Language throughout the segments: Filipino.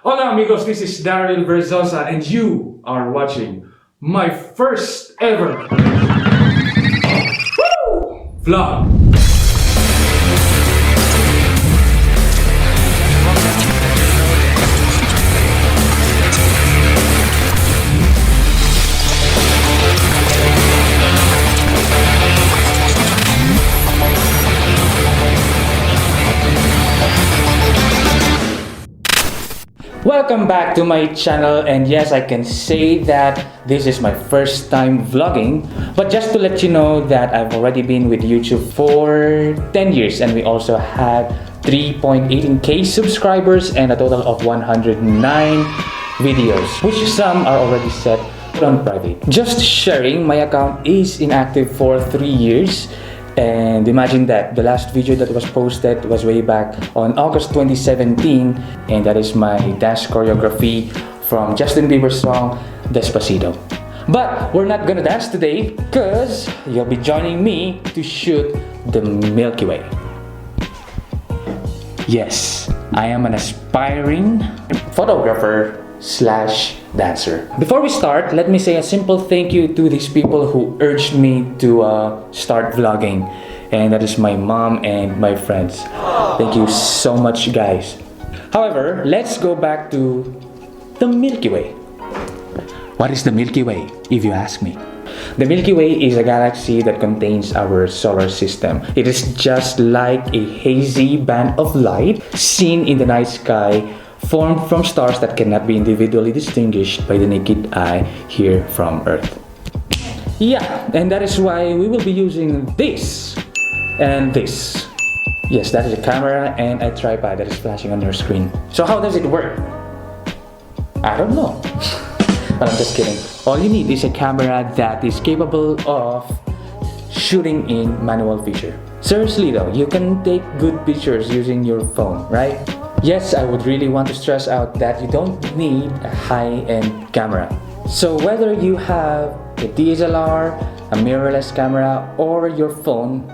Hola amigos, this is Daryl Verzosa and you are watching my first ever vlog. Welcome back to my channel, and yes, I can say that this is my first time vlogging, but just to let you know that I've already been with YouTube for 10 years and we also had 3.18k subscribers and a total of 109 videos, which some are already set on private. Just sharing, my account is inactive for 3 years. And imagine that the last video that was posted was way back on August 2017, and that is my dance choreography from Justin Bieber's song Despacito. But we're not gonna dance today because you'll be joining me to shoot the Milky Way. Yes, I am an aspiring photographer slash dancer. Before we start, let me say a simple thank you to these people who urged me to start vlogging, and that is my mom and my friends. Thank you so much, guys. However, let's go back to the Milky Way. What is the Milky Way, if you ask me? The Milky Way is a galaxy that contains our solar system. It is just like a hazy band of light seen in the night sky, formed from stars that cannot be individually distinguished by the naked eye here from Earth. Yeah, and that is why we will be using this and this. Yes, that is a camera and a tripod that is flashing on your screen. So how does it work? I don't know. But I'm just kidding. All you need is a camera that is capable of shooting in manual feature. Seriously though, you can take good pictures using your phone, right? Yes, I would really want to stress out that you don't need a high-end camera. So whether you have a DSLR, a mirrorless camera, or your phone,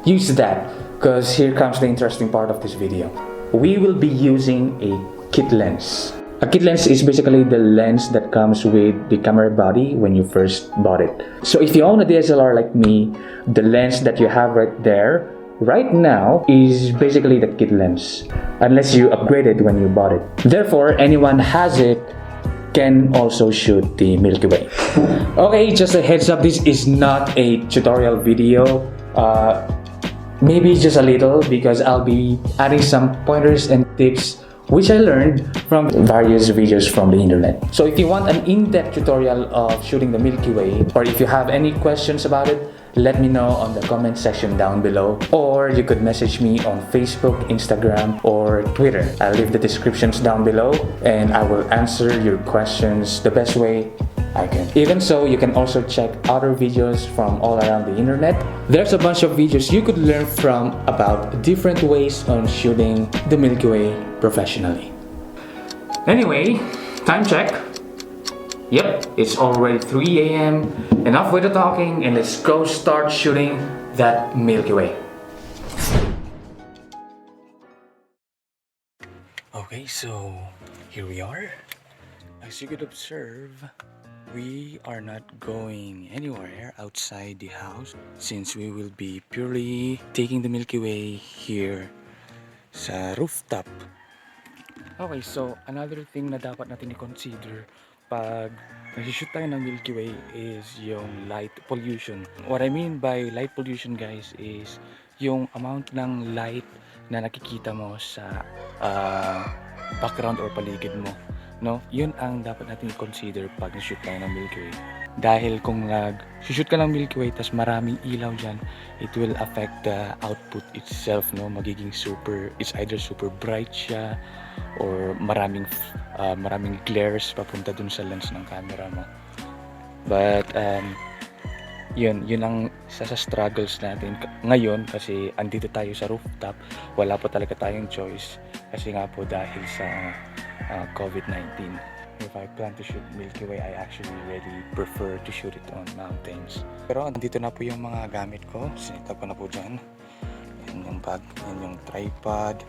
use that, because here comes the interesting part of this video. We will be using a kit lens. A kit lens is basically the lens that comes with the camera body when you first bought it. So if you own a DSLR like me, the lens that you have right there right now is basically the kit lens, unless you upgraded when you bought it. Therefore, anyone has it can also shoot the Milky Way. Okay, just a heads up, this is not a tutorial video. Maybe just a little, because I'll be adding some pointers and tips which I learned from various videos from the internet. So if you want an in-depth tutorial of shooting the Milky Way, or if you have any questions about it, let me know on the comment section down below, or you could message me on Facebook, Instagram, or Twitter. I'll leave the descriptions down below and I will answer your questions the best way I can. Even so, you can also check other videos from all around the internet. There's a bunch of videos you could learn from about different ways on shooting the Milky Way professionally. Anyway, time check. Yep, it's already 3 a.m. Enough with the talking, and let's go start shooting that Milky Way. Okay, so here we are. As you could observe, we are not going anywhere outside the house since we will be purely taking the Milky Way here sa rooftop. Okay, so another thing na dapat natin i-consider pag nag-shoot tayo ng Milky Way is yung light pollution. What I mean by light pollution, guys, is yung amount ng light na nakikita mo sa background or paligid mo. No? Yun ang dapat natin i-consider pag nag-shoot tayo ng Milky Way. Dahil kung nag-shoot ka ng Milky Way tas maraming ilaw dyan, it will affect the output itself, no? Magiging it's either super bright siya or maraming glares papunta dun sa lens ng camera mo. But yun ang sa struggles natin ngayon, kasi andito tayo sa rooftop, wala pa talaga tayong choice kasi nga po dahil sa COVID-19. If I plan to shoot Milky Way, I actually really prefer to shoot it on mountains. Pero andito na po yung mga gamit ko, sinita ko na po dyan. Yan yung bag, yan yung tripod,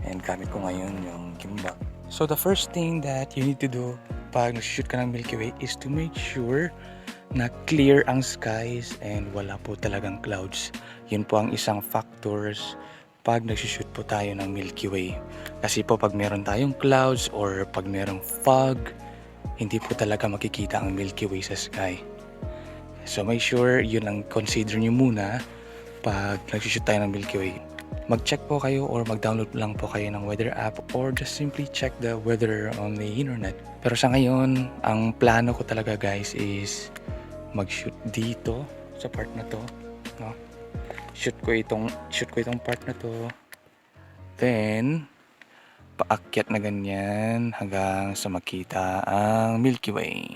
and gamit ko ngayon yung gimbal. So the first thing that you need to do pag nag-shoot ka ng Milky Way is to make sure na clear ang skies and wala po talagang clouds. Yun po ang isang factors pag nag-shoot po tayo ng Milky Way. Kasi po pag meron tayong clouds or pag merong fog, hindi po talaga makikita ang Milky Way sa sky. So make sure yun ang consider nyo muna pag nag-shoot tayo ng Milky Way. Mag-check po kayo or mag-download lang po kayo ng weather app or just simply check the weather on the internet. Pero sa ngayon, ang plano ko talaga guys is mag-shoot dito sa part na to, no? Shoot ko itong part na to. Then paakyat na ganyan hanggang sa makita ang Milky Way.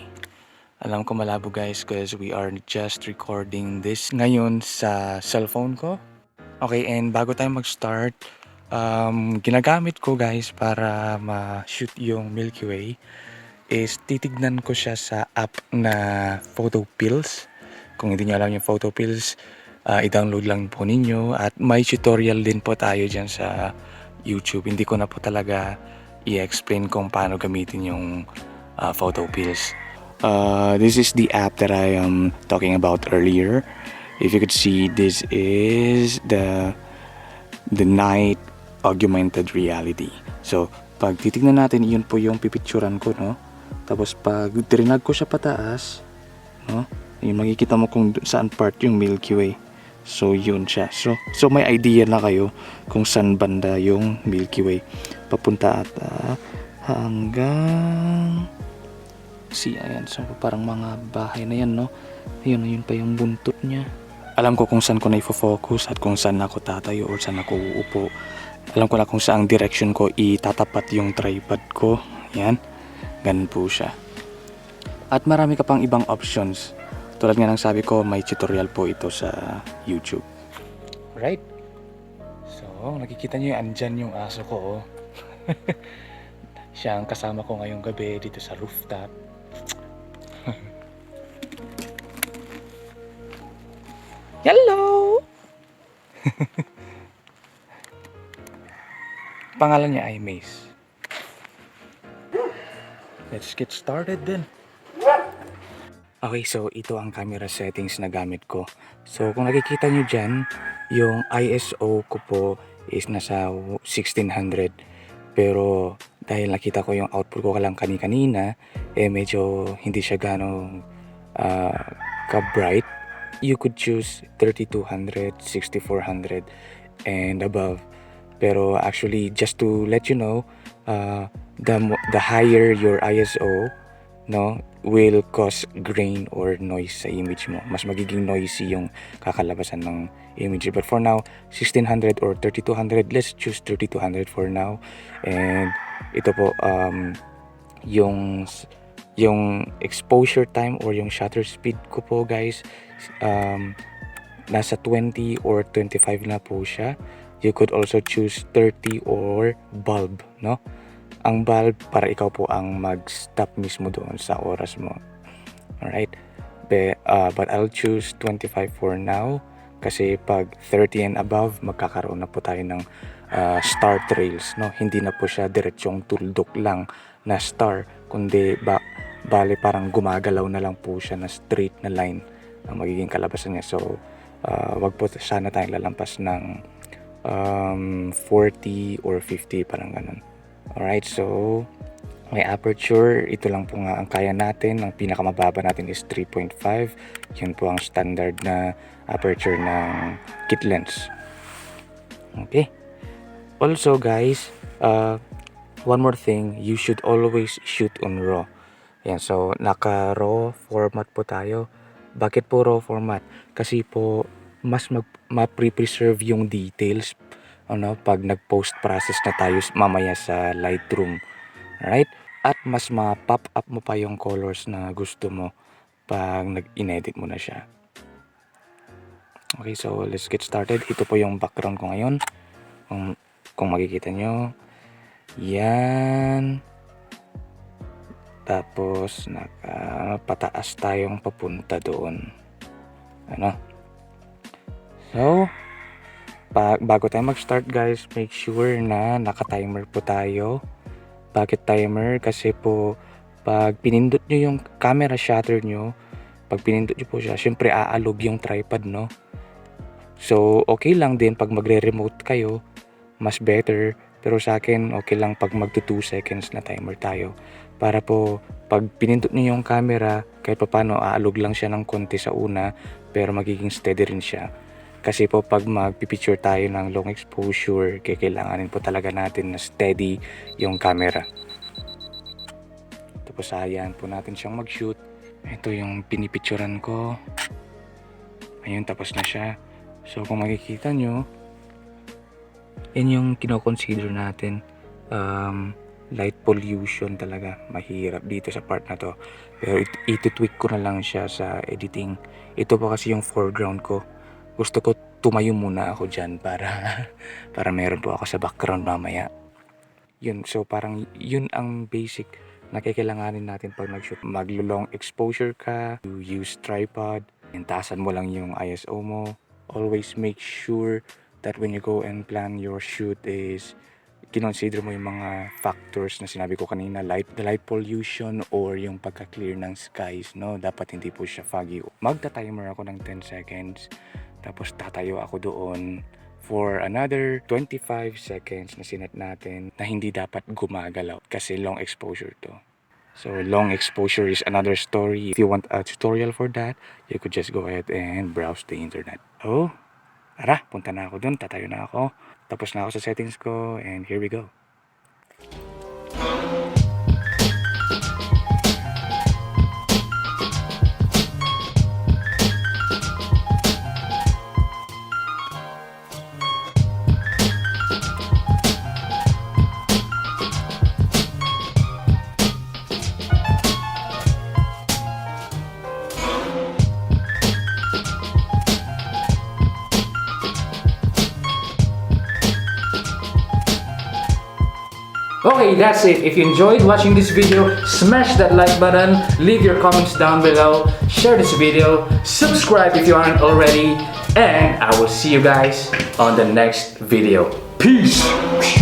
Alam ko malabo guys because we are just recording this ngayon sa cellphone ko. Okay, and bago tayo mag-start, ginagamit ko guys para ma-shoot yung Milky Way is titignan ko siya sa app na Photo Pills. Kung hindi nyo alam yung Photo Pills, i-download lang po ninyo at may tutorial din po tayo dyan sa YouTube. Hindi ko na po talaga i-explain kung paano gamitin yung Photo Pills. This is the app that I am talking about earlier. If you could see, this is the night augmented reality. So, pag titignan natin, yun po yung pipicturan ko, no? Tapos pag tirinag ko siya pataas, no? Yung makikita mo kung saan part yung Milky Way. So, yun siya. So may idea na kayo kung saan banda yung Milky Way. Papunta at hanggang... See, ayan. So, parang mga bahay na yan, no? Ayun pa yung buntot niya. Alam ko kung saan ko na i-focus at kung saan ako tatayo or saan ako uupo. Alam ko na kung saang direction ko itatapat yung tripod ko. Yan. Ganun po siya. At marami ka pang ibang options. Tulad nga ng sabi ko, may tutorial po ito sa YouTube. Right? So, nakikita nyo yung andyan yung aso ko. Oh. Siya ang kasama ko ngayong gabi dito sa rooftop. Hello! Pangalan niya ay Mace. Let's get started then. Okay, so ito ang camera settings na gamit ko. So kung nakikita nyo dyan, yung ISO ko po is nasa 1600. Pero dahil nakita ko yung output ko lang kanina, medyo hindi siya ganong ka-bright. You could choose 3200, 6400 and above. Pero actually, just to let you know, the higher your ISO, no, will cause grain or noise sa image mo. Mas magiging noisy yung kakalabasan ng image. But for now, 1600 or 3200, let's choose 3200 for now. And ito po, yung exposure time or yung shutter speed ko po guys, nasa 20 or 25 na po siya. You could also choose 30 or bulb, no? Ang bulb para ikaw po ang mag-stop mismo doon sa oras mo. Alright? But I'll choose 25 for now kasi pag 30 and above, magkakaroon na po tayo ng star trails, no? Hindi na po siya diretsyong tuldok lang na star, kundi bale parang gumagalaw na lang po siya na straight na line ang magiging kalabasan niya. So wag po sana tayong lalampas ng 40 or 50, parang ganun. Alright, so may aperture, ito lang po nga ang kaya natin. Ang pinakamababa natin is 3.5. Yun po ang standard na aperture ng kit lens. Okay. Also guys, one more thing, you should always shoot on RAW. Yan, so naka-RAW format po tayo. Bakit po RAW format? Kasi po mas ma-preserve yung details pag nag-post process na tayo mamaya sa Lightroom. Alright? At mas ma-pop up mo pa yung colors na gusto mo pag nag-inedit mo na siya. Okay, so let's get started. Ito po yung background ko ngayon. Kung makikita nyo. Yan. Tapos pataas tayong papunta doon. So, bago tayo mag-start guys, make sure na naka-timer po tayo Bakit timer? Kasi po, pag pinindot nyo yung camera shutter nyo, pag pinindot nyo po siya, syempre aalog yung tripod, no? So, okay lang din pag magre-remote kayo, mas better. Pero sa akin, okay lang pag magto 2 seconds na timer tayo. Para po, pag pinindot nyo yung camera, kahit paano, aalog lang siya ng konti sa una, pero magiging steady rin siya. Kasi po, pag magpipicture tayo ng long exposure, kailanganin po talaga natin na steady yung camera. Tapos, hayaan po natin siyang mag-shoot. Ito yung pinipicturan ko. Ayun, tapos na siya. So, kung makikita nyo, yan yung kino-consider natin. Light pollution talaga. Mahirap dito sa part na to. Pero iti-tweak ko na lang siya sa editing. Ito pa kasi yung foreground ko. Gusto ko tumayo muna ako dyan para meron po ako sa background mamaya. Yun, so parang yun ang basic na kailanganin natin pag nag-shoot. Mag-long exposure ka, you use tripod, taasan mo lang yung ISO mo. Always make sure that when you go and plan your shoot is kinonsider mo yung mga factors na sinabi ko kanina, the light pollution or yung pagka-clear ng skies, no? Dapat hindi po siya foggy. Magta-timer ako ng 10 seconds, tapos tatayo ako doon for another 25 seconds na sinet natin na hindi dapat gumagalaw kasi long exposure to. So long exposure is another story. If you want a tutorial for that, you could just go ahead and browse the internet. Oh, tara, punta na ako dun, tatayo na ako. Tapos na ako sa settings ko, and here we go. Okay, that's it. If you enjoyed watching this video, smash that like button, leave your comments down below, share this video, subscribe if you aren't already, and I will see you guys on the next video. Peace!